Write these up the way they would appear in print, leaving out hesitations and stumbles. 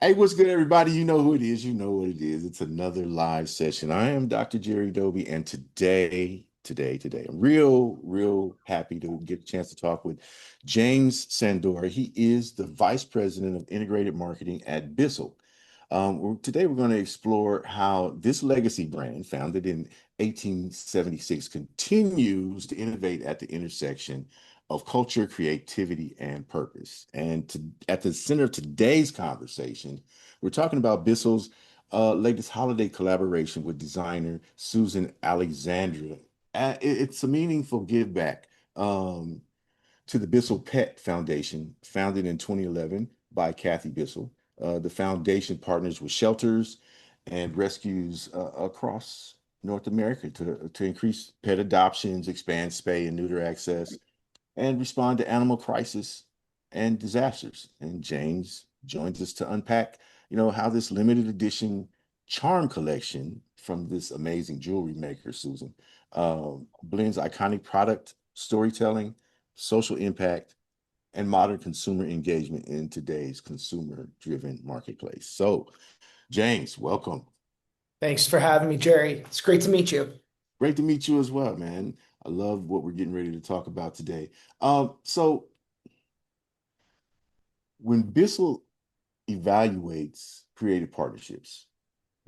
Hey, what's good, everybody? You know who it is. You know what it is. It's another live session. I am Dr. Jerry Doby, and today, I'm real happy to get a chance to talk with James Sandora. He is the Vice President of Integrated Marketing at Bissell. Today, we're going to explore how this legacy brand, founded in 1876, continues to innovate at the intersection of culture, creativity, and purpose. At the center of today's conversation, we're talking about Bissell's latest holiday collaboration with designer Susan Alexandra. It's a meaningful give back to the BISSELL Pet Foundation, founded in 2011 by Cathy Bissell. The foundation partners with shelters and rescues across North America to increase pet adoptions, expand spay and neuter access, and respond to animal crisis and disasters. And James joins us to unpack, how this limited edition charm collection from this amazing jewelry maker, Susan, blends iconic product storytelling, social impact, and modern consumer engagement in today's consumer-driven marketplace. So, James, welcome. Thanks for having me, Jerry. It's great to meet you. Great to meet you as well, man. I love what we're getting ready to talk about today. So when Bissell evaluates creative partnerships,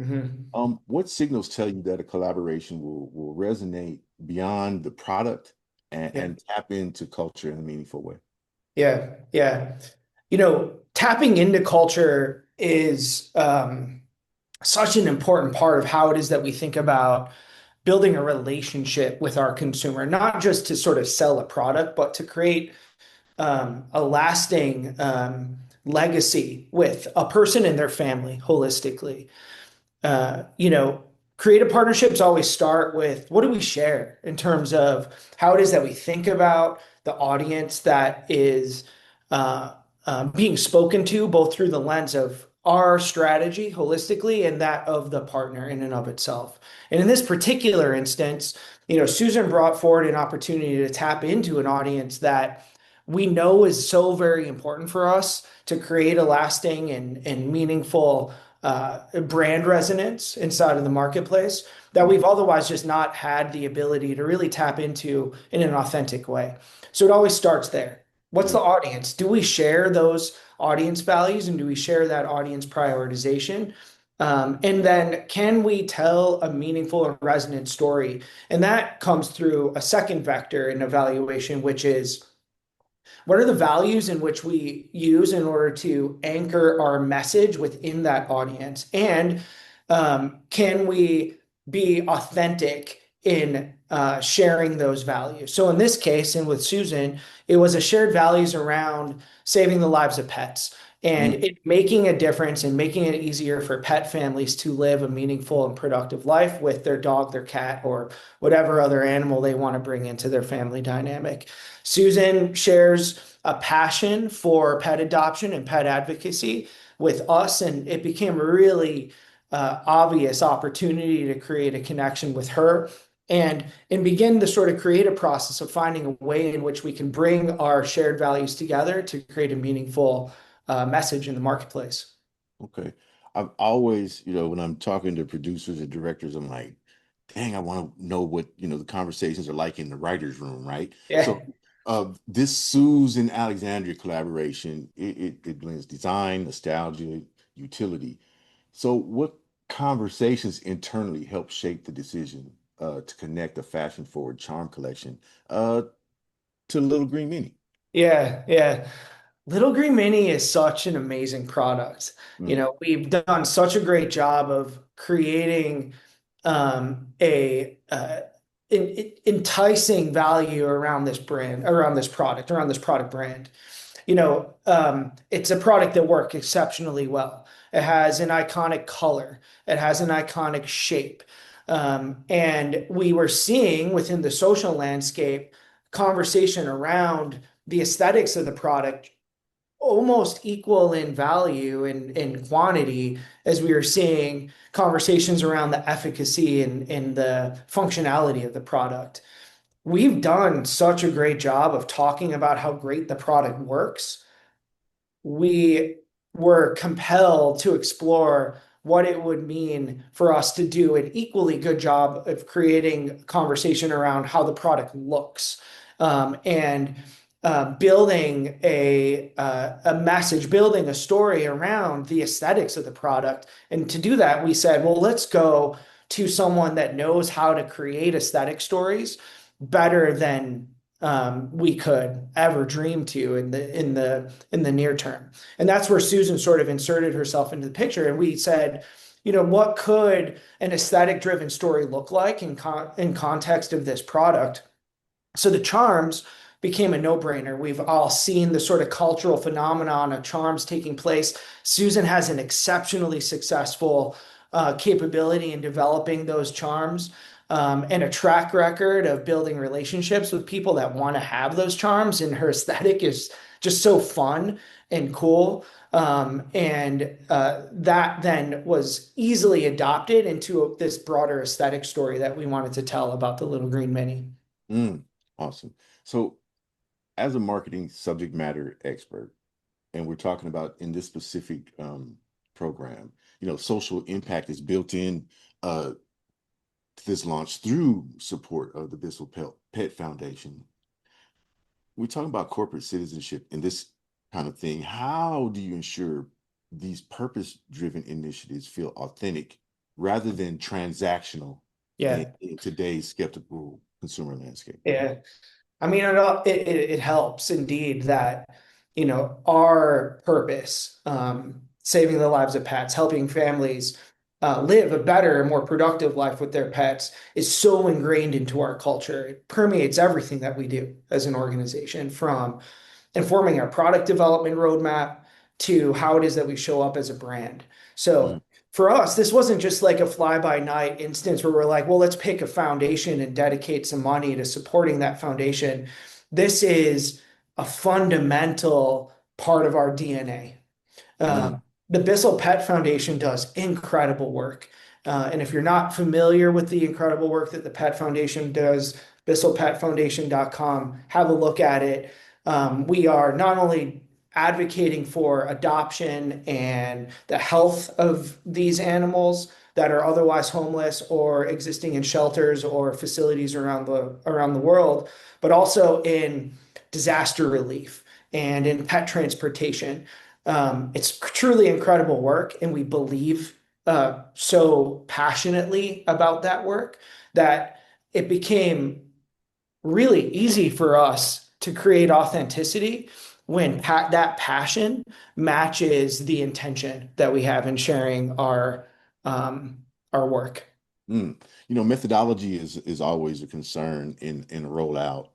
Mhm. what signals tell you that a collaboration will resonate beyond the product Yeah, and tap into culture in a meaningful way? yeah. Tapping into culture is such an important part of how it is that we think about building a relationship with our consumer, not just to sort of sell a product, but to create a lasting legacy with a person and their family holistically. uh, you know, Creative partnerships always start with what do we share in terms of how it is that we think about the audience that is uh, being spoken to, both through the lens of our strategy holistically and that of the partner in and of itself. And in this particular instance, Susan brought forward an opportunity to tap into an audience that we know is so very important for us to create a lasting and meaningful brand resonance inside of the marketplace that we've otherwise just not had the ability to really tap into in an authentic way. So it always starts there. What's the Mm. audience? Do we share those audience values and do we share that audience prioritization? And then can we tell a meaningful and resonant story? And that comes through a second vector in evaluation, which is what are the values in which we use in order to anchor our message within that audience? And can we be authentic in sharing those values? So in this case, and with Susan, it was a shared values around saving the lives of pets and Mm. it making a difference and making it easier for pet families to live a meaningful and productive life with their dog, their cat, or whatever other animal they want to bring into their family dynamic. Susan shares a passion for pet adoption and pet advocacy with us, and it became a really obvious opportunity to create a connection with her and begin the sort of creative process of finding a way in which we can bring our shared values together to create a meaningful message in the marketplace. Okay. I've always, when I'm talking to producers and directors, I'm like, dang, I want to know what, the conversations are like in the writer's room, right? Yeah. So this Susan Alexandria collaboration, it blends design, nostalgia, utility. So what conversations internally help shape the decision to connect a fashion forward charm collection uh, to Little Green Mini? Yeah. Little Green Mini is such an amazing product. Mm. We've done such a great job of creating enticing value around this brand, around this product brand. It's a product that works exceptionally well. It has an iconic color. It has an iconic shape. And we were seeing within the social landscape conversation around the aesthetics of the product almost equal in value and in quantity as we were seeing conversations around the efficacy and the functionality of the product. We've done such a great job of talking about how great the product works. We were compelled to explore what it would mean for us to do an equally good job of creating conversation around how the product looks, and building a message, building a story around the aesthetics of the product. And to do that, we said, well, let's go to someone that knows how to create aesthetic stories better than we could ever dream to in the near term. And that's where Susan sort of inserted herself into the picture. And we said, what could an aesthetic driven story look like in context of this product? So the charms became a no-brainer. We've all seen the sort of cultural phenomenon of charms taking place. Susan has an exceptionally successful capability in developing those charms, and a track record of building relationships with people that want to have those charms. And her aesthetic is just so fun and cool. And that then was easily adopted into this broader aesthetic story that we wanted to tell about the little green mini. Mm, awesome. So, as a marketing subject matter expert, and we're talking about in this specific program, social impact is built in uh, to this launch through support of the Pet Foundation. We're talking about corporate citizenship and this kind of thing. How do you ensure these purpose-driven initiatives feel authentic rather than transactional Yeah. in today's skeptical consumer landscape? Yeah. I mean, it helps indeed that, our purpose, saving the lives of pets, helping families live a better, more productive life with their pets, is so ingrained into our culture. It permeates everything that we do as an organization, from informing our product development roadmap to how it is that we show up as a brand. Mm, So for us, this wasn't just like a fly-by-night instance where we're like, well, let's pick a foundation and dedicate some money to supporting that foundation. This is a fundamental part of our DNA. Uh, mm, the Bissell Pet Foundation does incredible work. And if you're not familiar with the incredible work that the Pet Foundation does, bisselpetfoundation.com, have a look at it. We are not only advocating for adoption and the health of these animals that are otherwise homeless or existing in shelters or facilities around the world, but also in disaster relief and in pet transportation. It's truly incredible work, and we believe so passionately about that work that it became really easy for us to create authenticity when that passion matches the intention that we have in sharing our work. mm. Methodology is always a concern in a rollout,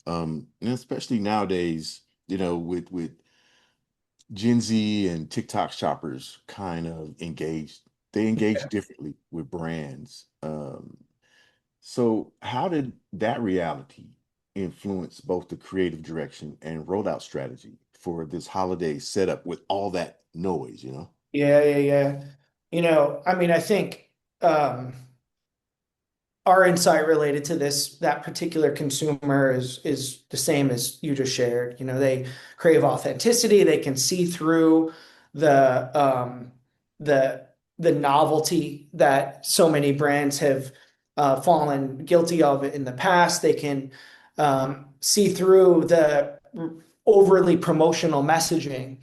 and especially nowadays. With Gen Z and TikTok shoppers kind of they engage differently with brands. So how did that reality influence both the creative direction and rollout strategy for this holiday setup with all that noise? Yeah, yeah, yeah. I mean, I think um, our insight related to that particular consumer is the same as you just shared. They crave authenticity. They can see through the the the novelty that so many brands have fallen guilty of in the past. They can see through the overly promotional messaging.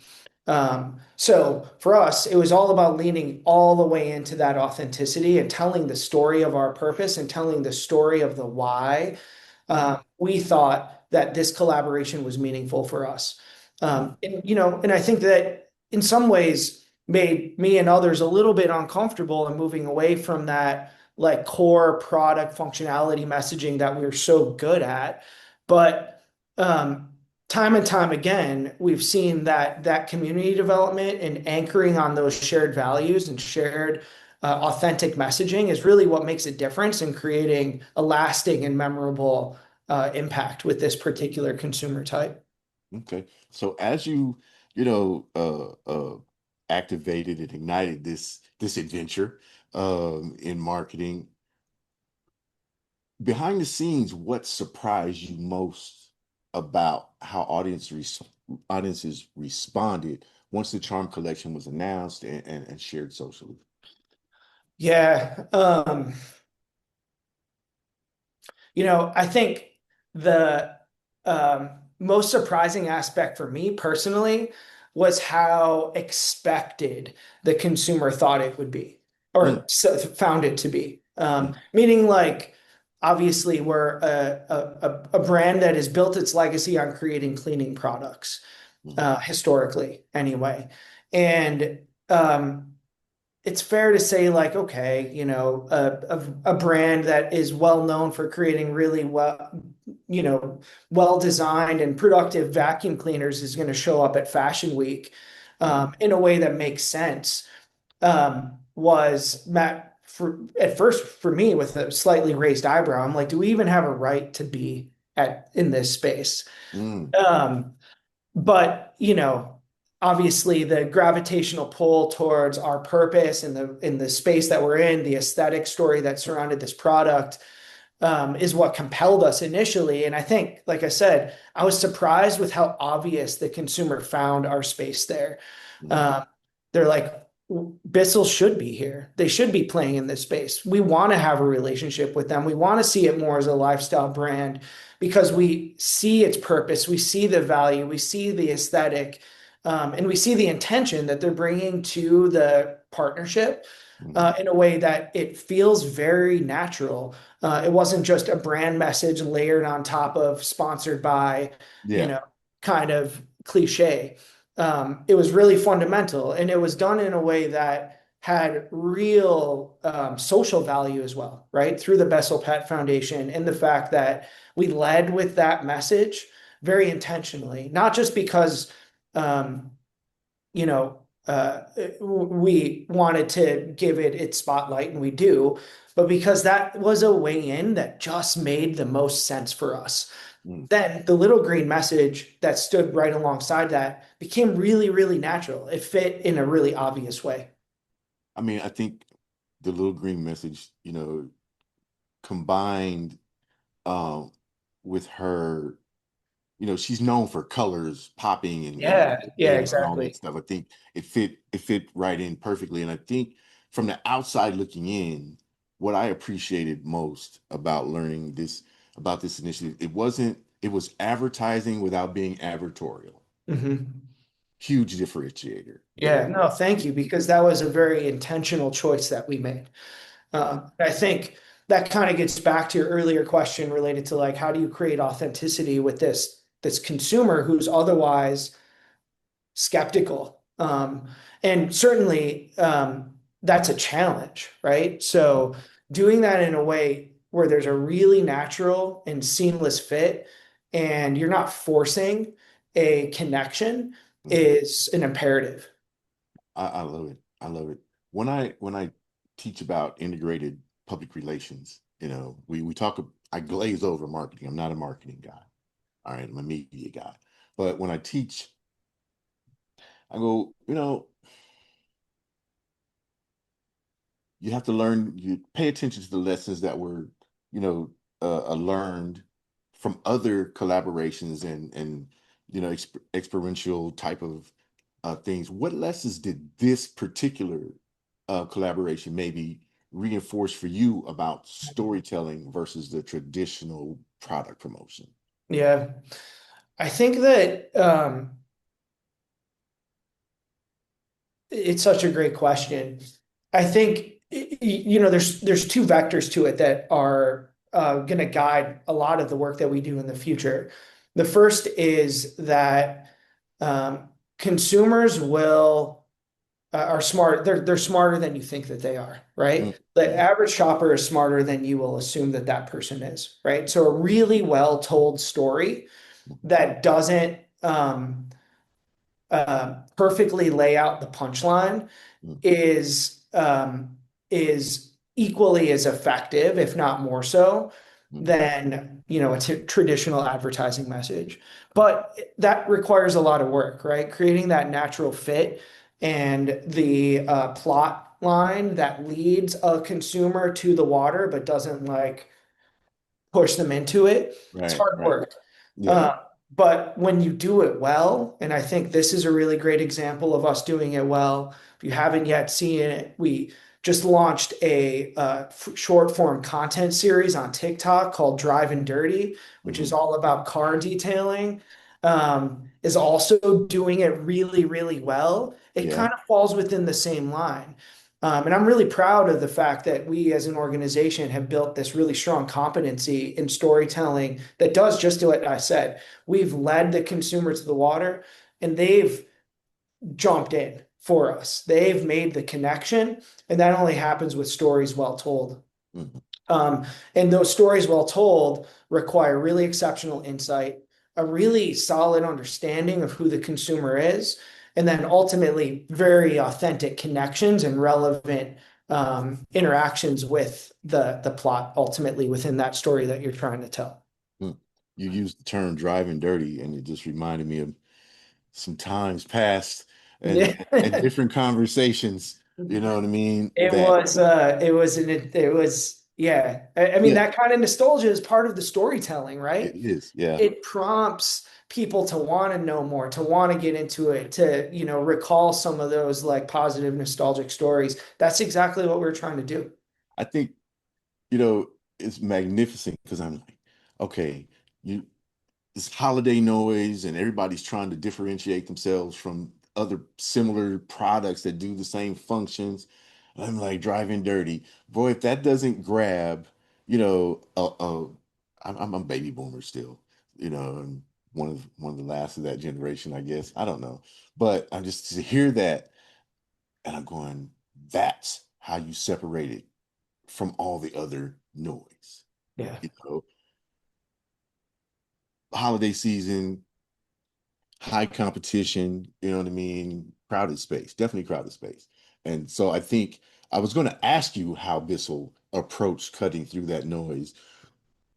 So for us, it was all about leaning all the way into that authenticity and telling the story of our purpose and telling the story of the why. We thought that this collaboration was meaningful for us. And I think that in some ways made me and others a little bit uncomfortable in moving away from that like core product functionality messaging that we're so good at. But um, time and time again, we've seen that community development and anchoring on those shared values and shared authentic messaging is really what makes a difference in creating a lasting and memorable impact with this particular consumer type. Okay. So as you activated and ignited this adventure in marketing, behind the scenes, what surprised you most about how audiences responded once the charm collection was announced and shared socially? Yeah. I think the most surprising aspect for me personally was how expected the consumer thought it would be, Mm, or found it to be. mm, Meaning, like, obviously, we're a brand that has built its legacy on creating cleaning products, mm, historically, anyway. And it's fair to say, like, okay, a brand that is well known for creating really well designed and productive vacuum cleaners is going to show up at Fashion Week, mm, in a way that makes sense. Was Matt for at first for me with a slightly raised eyebrow. I'm like, do we even have a right to be in this space? mm. Um, but obviously the gravitational pull towards our purpose and the space that we're in, the aesthetic story that surrounded this product, is what compelled us initially. And I think, like I said, I was surprised with how obvious the consumer found our space there. Mm. Um, they're like, Bissell should be here. They should be playing in this space. We want to have a relationship with them. We want to see it more as a lifestyle brand because we see its purpose, we see the value, we see the aesthetic, and we see the intention that they're bringing to the partnership, Mm. in a way that it feels very natural. It wasn't just a brand message layered on top of sponsored by, you Yeah. know, kind of cliche. It was really fundamental, and it was done in a way that had real social value as well, right? Through the BISSELL Pet Foundation, and the fact that we led with that message very intentionally, not just because um, you know, we wanted to give it its spotlight, and we do, but because that was a way in that just made the most sense for us. Mm. Then the little green message that stood right alongside that became really, really natural. It fit in a really obvious way. I mean, I think the little green message, combined um, with her, she's known for colors popping and Yeah, yeah, and all that exactly. stuff. I think it fit right in perfectly. And I think from the outside looking in, what I appreciated most about learning this about this initiative, it was advertising without being advertorial. Hmm. Huge differentiator Yeah, there. no, thank you, because that was a very intentional choice that we made. Yeah. I think that kind of gets back to your earlier question related to, like, how do you create authenticity with this consumer who's otherwise skeptical? And certainly, that's a challenge, right? So doing that in a way where there's a really natural and seamless fit, and you're not forcing a connection, Mhm. is an imperative. I love it. I love it. When I teach about integrated public relations, we talk. I glaze over marketing. I'm not a marketing guy. All right, I'm a media guy. But when I teach, I go, you have to learn. You pay attention to the lessons that were, learned from other collaborations and experiential type of things. What lessons did this particular collaboration maybe reinforce for you about storytelling versus the traditional product promotion? Yeah. I think that it's such a great question. I think there's two vectors to it that are going to guide a lot of the work that we do in the future. The first is that consumers will are smart. They're smarter than you think that they are, right? The Mm-hmm. average shopper is smarter than you will assume that that person is, right? So a really well told story that doesn't perfectly lay out the punchline is equally as effective, if not more so, Mm-hmm. than a traditional advertising message. But that requires a lot of work, right? Creating that natural fit and the plot line that leads a consumer to the water, but doesn't, like, push them into it. It's Right, hard right. work. Yeah. Uh, But when you do it well, and I think this is a really great example of us doing it well. If you haven't yet seen it, we just launched a short form content series on TikTok called Driving Dirty, which is Hmm. all about car detailing. Is also doing it really, really well. It Yeah. kind of falls within the same line. And I'm really proud of the fact that we as an organization have built this really strong competency in storytelling that does just what I said. We've led the consumer to the water and they've jumped in for us. They've made the connection, and that only happens with stories well told. Hmm. Um, and those stories well told require really exceptional insight, a really solid understanding of who the consumer is, and then ultimately very authentic connections and relevant interactions with the plot ultimately within that story that you're trying to tell. Hmm. You used the term driving dirty, and it just reminded me of some times past Yeah. and different conversations, you know what I mean? That It was, yeah. I mean, yeah, that kind of nostalgia is part of the storytelling, it right? is. Yeah. It prompts people to want to know more, to want to get into it, to, recall some of those like positive nostalgic stories. That's exactly what we're trying to do. I think, you know, it's magnificent because I'm like, okay, you this holiday noise and everybody's trying to differentiate themselves from other similar products that do the same functions. I'm like driving dirty. Boy, if that doesn't grab, you know, I'm a baby boomer still, you know, and one of the last of that generation, I guess. I don't know. But I'm just to hear that and I'm going, that's how you separate it from all the other noise. Yeah. You know, holiday season, high competition, you know what I mean? Crowded space, definitely crowded space. And so I think I was going to ask you how Bissell approached cutting through that noise.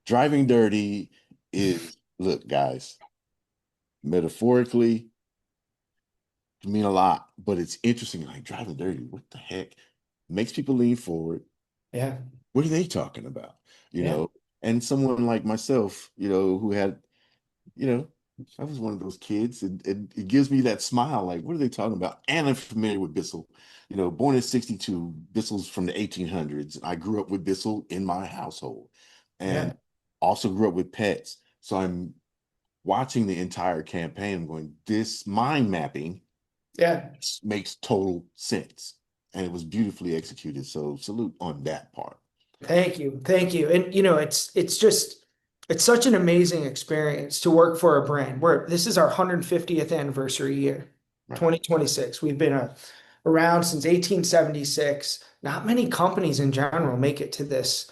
Driving dirty is, look, guys, metaphorically, can mean a lot, but it's interesting. Like driving dirty, what the heck? Makes people lean forward. Yeah. What are they talking about? You Yeah. know, and someone like myself, you know, who had you know, I was one of those kids, and it gives me that smile. Like, what are they talking about? And I'm familiar with Bissell. You know, born in '62, Bissell's from the 1800s. I grew up with Bissell in my household, and Yeah. also grew up with pets. So I'm watching the entire campaign. I'm going, this mind mapping Yeah. makes total sense, and it was beautifully executed. So salute on that part. Thank you. Thank you. And it's such an amazing experience to work for a brand where this is our 150th anniversary year, Right, 2026. We've been around since 1876. Not many companies in general make it to this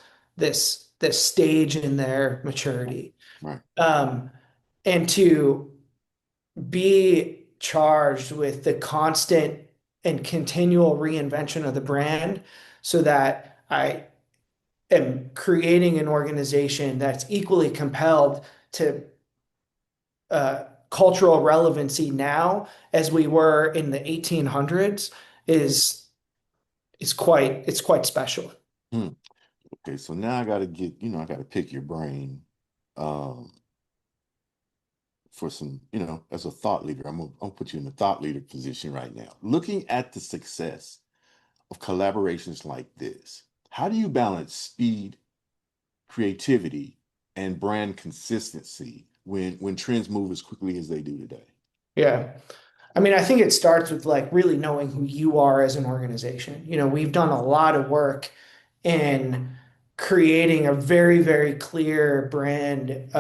stage in their maturity. right. Um, and to be charged with the constant and continual reinvention of the brand so that I am creating an organization that's equally compelled to cultural relevancy now as we were in the 1800s is it's quite special. Hmm. Okay, so now I got to get, I got to pick your brain. Um, for some, as a thought leader. I'm gonna put you in the thought leader position right now. Looking at the success of collaborations like this, how do you balance speed, creativity, and brand consistency when trends move as quickly as they do today? Yeah. I mean, I think it starts with like really knowing who you are as an organization. We've done a lot of work in creating a very, very clear brand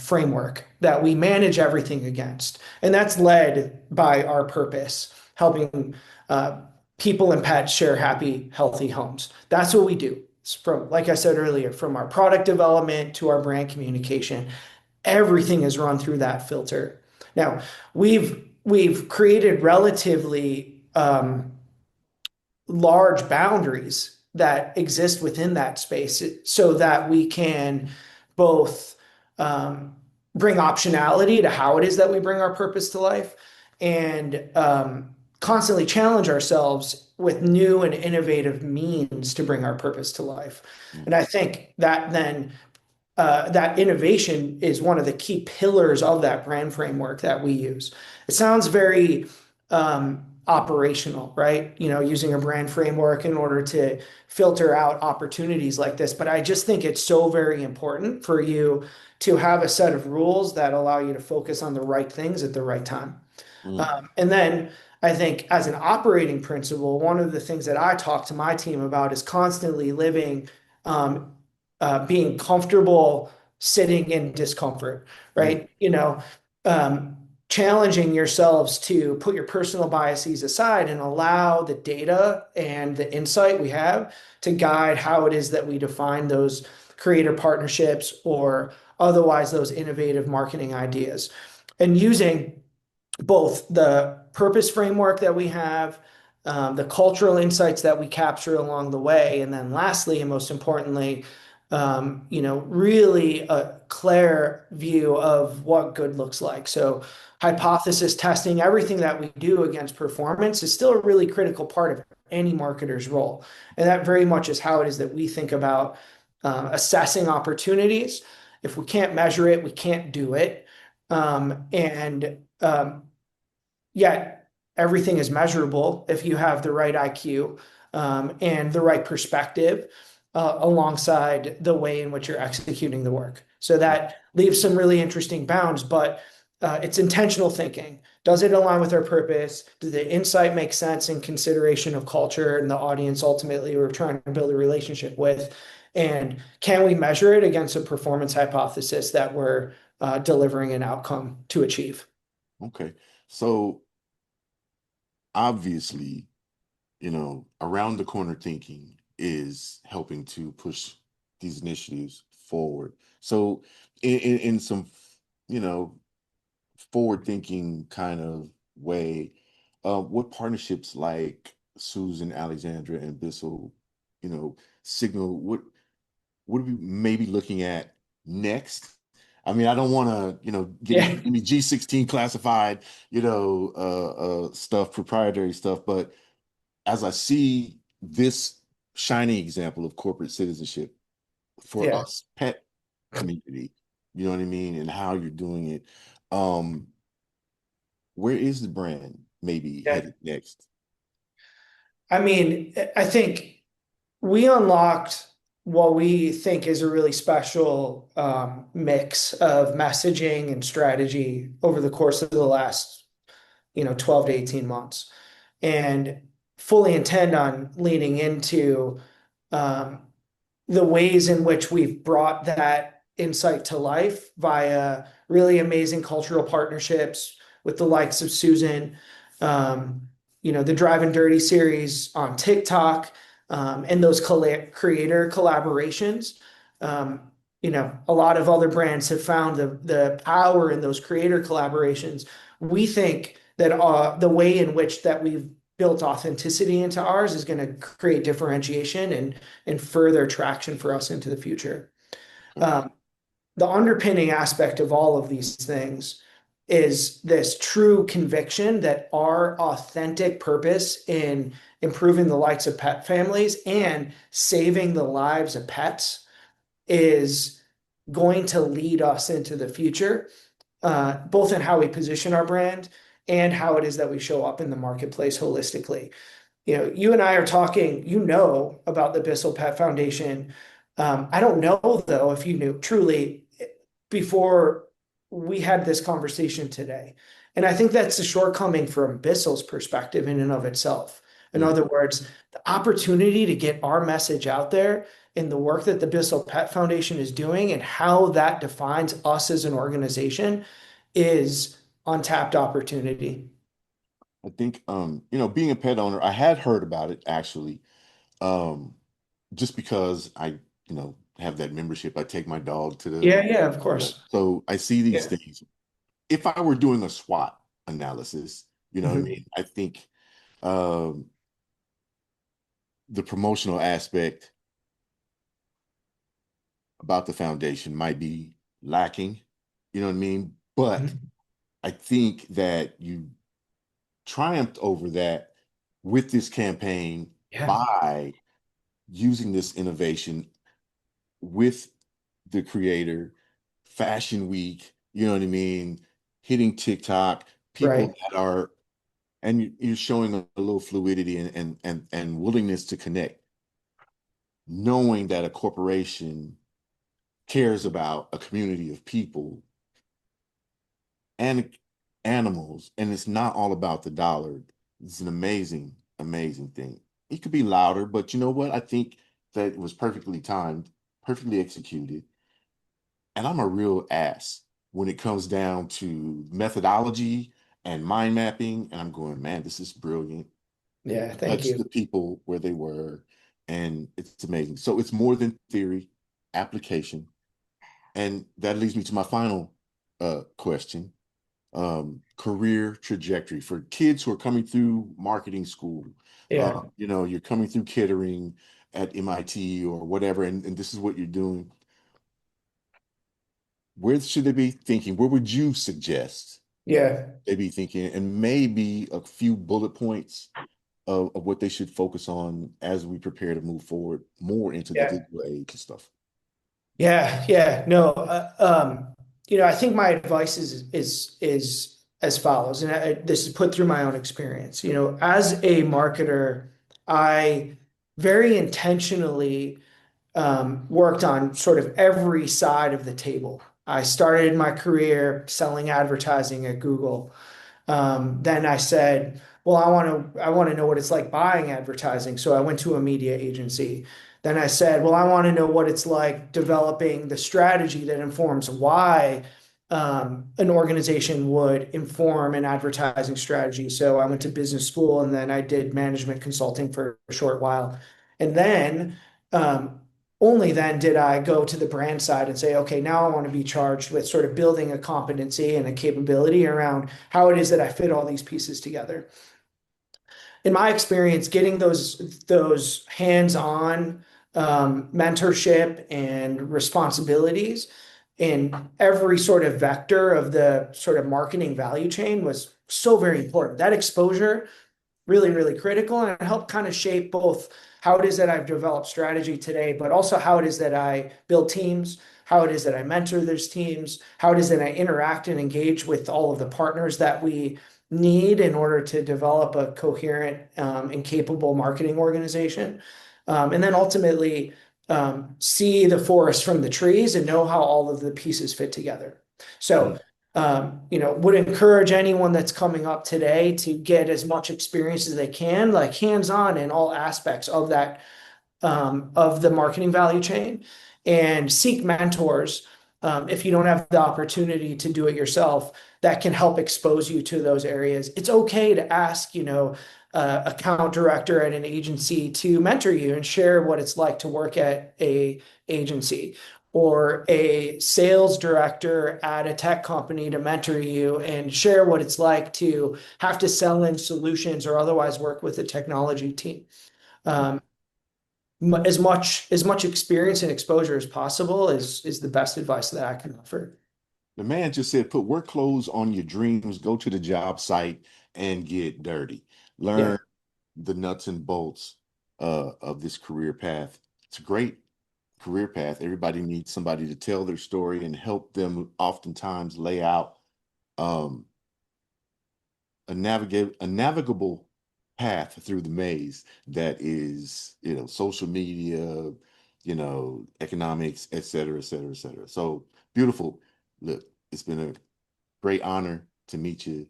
framework that we manage everything against. And that's led by our purpose, helping uh, people and pets share happy, healthy homes. That's what we do. It's from, like I said earlier, from our product development to our brand communication, everything is run through that filter. Now, we've created relatively large boundaries that exist within that space so that we can both um, bring optionality to how it is that we bring our purpose to life and constantly challenge ourselves with new and innovative means to bring our purpose to life. Mm, And I think that then that innovation is one of the key pillars of that brand framework that we use. It sounds very operational, right? Using a brand framework in order to filter out opportunities like this. But I just think it's so very important for you to have a set of rules that allow you to focus on the right things at the right time. Mm, And then I think as an operating principle, one of the things that I talk to my team about is constantly living, um, being comfortable sitting in discomfort, mm, right? Um, challenging yourselves to put your personal biases aside and allow the data and the insight we have to guide how it is that we define those creator partnerships or otherwise those innovative marketing ideas. And using both the purpose framework that we have, the cultural insights that we capture along the way, and then lastly, and most importantly, really a clear view of what good looks like. So hypothesis testing, everything that we do against performance is still a really critical part of any marketer's role. And that very much is how it is that we think about assessing opportunities. If we can't measure it, we can't do it. And yet everything is measurable if you have the right IQ and the right perspective alongside the way in which you're executing the work. So that leaves some really interesting bounds, but it's intentional thinking. Does it align with our purpose? Does the insight make sense in consideration of culture and the audience ultimately we're trying to build a relationship with? And can we measure it against a performance hypothesis that we're delivering an outcome to achieve? okay. So obviously, around the corner thinking is helping to push these initiatives forward. So in some, you know, forward thinking kind of way, what partnerships like Susan Alexandra and Bissell, signal what are we maybe looking at next? I mean, I don't want to, get Yeah. any G16 classified, stuff, proprietary stuff, but as I see this shining example of corporate citizenship for Yeah. us pet community, you know what I mean, and how you're doing it, um, where is the brand maybe Yeah. headed next? I mean, I think we unlocked what we think is a really special mix of messaging and strategy over the course of the last, 12 to 18 months, and fully intend on leaning into um, the ways in which we've brought that insight to life via really amazing cultural partnerships with the likes of Susan, the Drive and Dirty series on TikTok, and those creator collaborations. A lot of other brands have found the power in those creator collaborations. We think that the way in which that we've built authenticity into ours is going to create differentiation and further traction for us into the future. Okay. Um, the underpinning aspect of all of these things is this true conviction that our authentic purpose in improving the lives of pet families and saving the lives of pets is going to lead us into the future, both in how we position our brand and how it is that we show up in the marketplace holistically. You and I are talking, about the Bissell Pet Foundation. I don't know, though, if you knew truly before we had this conversation today. And I think that's the shortcoming from Bissell's perspective in and of itself. In Mm. other words, the opportunity to get our message out there in the work that the Bissell Pet Foundation is doing and how that defines us as an organization is untapped opportunity. I think, being a pet owner, I had heard about it actually, um, just because I, have that membership. I take my dog to the, Yeah, yeah, of course. so I see these Yeah. things. If I were doing a SWOT analysis, you know what I Mhm. mean? I think um, the promotional aspect about the foundation might be lacking, you know what I mean? But Mhm. I think that you triumphed over that with this campaign Yeah. by using this innovation with the creator, Fashion Week, you know what I mean, hitting TikTok, people Right. that are, and you're showing a little fluidity and willingness to connect, knowing that a corporation cares about a community of people and animals, and it's not all about the dollar. It's an amazing, amazing thing. It could be louder, but you know what? I think that it was perfectly timed, perfectly executed. And I'm a real ass when it comes down to methodology and mind mapping. And I'm going, man, this is brilliant. Yeah, thank Touch you. the people where they were, and it's amazing. So it's more than theory, application. And that leads me to my final question. Career trajectory for kids who are coming through marketing school. Yeah. You're coming through catering at MIT or whatever, and this is what you're doing. Where should they be thinking? Where would you suggest Yeah. they be thinking? And maybe a few bullet points of what they should focus on as we prepare to move forward more into the Yeah. digital age and stuff. Yeah, yeah, no. I think my advice is as follows, and this is put through my own experience. As a marketer, I very intentionally worked on sort of every side of the table. I started my career selling advertising at Google. Then I said, well, I want to know what it's like buying advertising. So I went to a media agency. Then I said, well, I want to know what it's like developing the strategy that informs why an organization would inform an advertising strategy. So I went to business school and then I did management consulting for a short while. And then um, only then did I go to the brand side and say, okay, now I want to be charged with sort of building a competency and a capability around how it is that I fit all these pieces together. In my experience, getting those hands-on mentorship and responsibilities in every sort of vector of the sort of marketing value chain was so very important. That exposure really, really critical. And it helped kind of shape both how it is that I've developed strategy today, but also how it is that I build teams, how it is that I mentor those teams, how it is that I interact and engage with all of the partners that we need in order to develop a coherent and capable marketing organization. And then ultimately see the forest from the trees and know how all of the pieces fit together. So would encourage anyone that's coming up today to get as much experience as they can, like hands-on in all aspects of that, of the marketing value chain, and seek mentors. If you don't have the opportunity to do it yourself, that can help expose you to those areas. It's okay to ask, account director at an agency to mentor you and share what it's like to work at a agency, or a sales director at a tech company to mentor you and share what it's like to have to sell in solutions or otherwise work with a technology team. Um, as much experience and exposure as possible is the best advice that I can offer. The man just said, put work clothes on your dreams, go to the job site and get dirty. Yeah. Learn the nuts and bolts of this career path. It's a great career path. Everybody needs somebody to tell their story and help them oftentimes lay out um, a navigable path through the maze that is, social media, economics, et cetera, et cetera, et cetera. So beautiful. Look, it's been a great honor to meet you.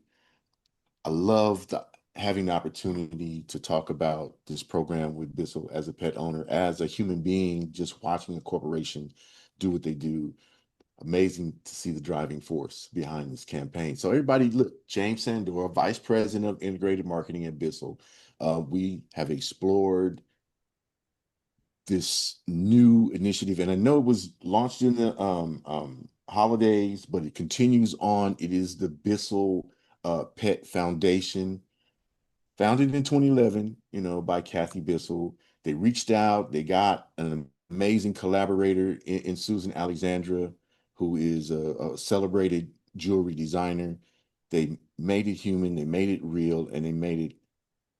I love having the opportunity to talk about this program with Bissell as a pet owner, as a human being, just watching a corporation do what they do. Amazing to see the driving force behind this campaign. So everybody, look, James Sandora, Vice President of Integrated Marketing at Bissell. We have explored this new initiative, and I know it was launched in the holidays, but it continues on. It is the Bissell Pet Foundation, founded in 2011, by Cathy Bissell. They reached out, they got an amazing collaborator in Susan Alexandra, who is a celebrated jewelry designer. They made it human, they made it real, and they made it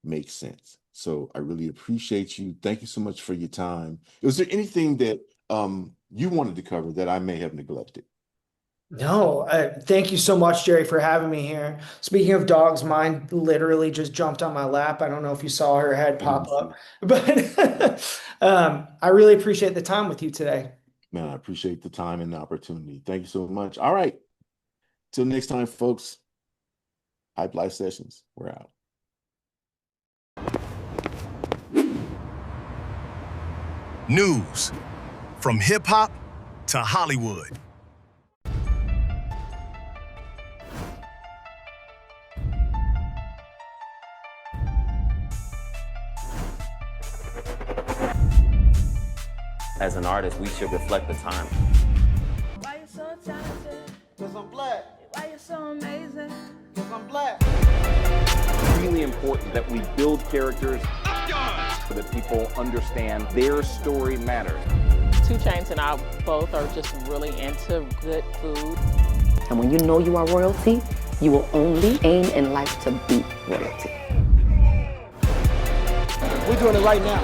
make sense. So I really appreciate you. Thank you so much for your time. Was there anything that you wanted to cover that I may have neglected? No, thank you so much, Jerry, for having me here. Speaking of dogs, mine literally just jumped on my lap. I don't know if you saw her head pop up, but I really appreciate the time with you today. Man, I appreciate the time and the opportunity. Thank you so much. All right. Till next time, folks. Hype Life Sessions. We're out. News from hip hop to Hollywood. As an artist, we should reflect the time. Why you so talented? Cause I'm black. Why you so amazing? Cause I'm black. It's really important that we build characters so that people understand their story matters. 2 Chainz and I both are just really into good food. And when you know you are royalty, you will only aim in life to be royalty. We're doing it right now.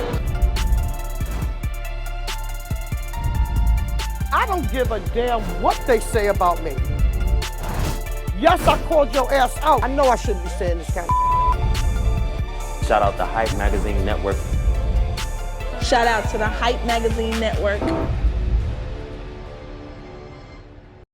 I don't give a damn what they say about me. Yes, I called your ass out. I know I shouldn't be saying this kind of. Shout out to Hype Magazine Network. Shout out to the Hype Magazine Network.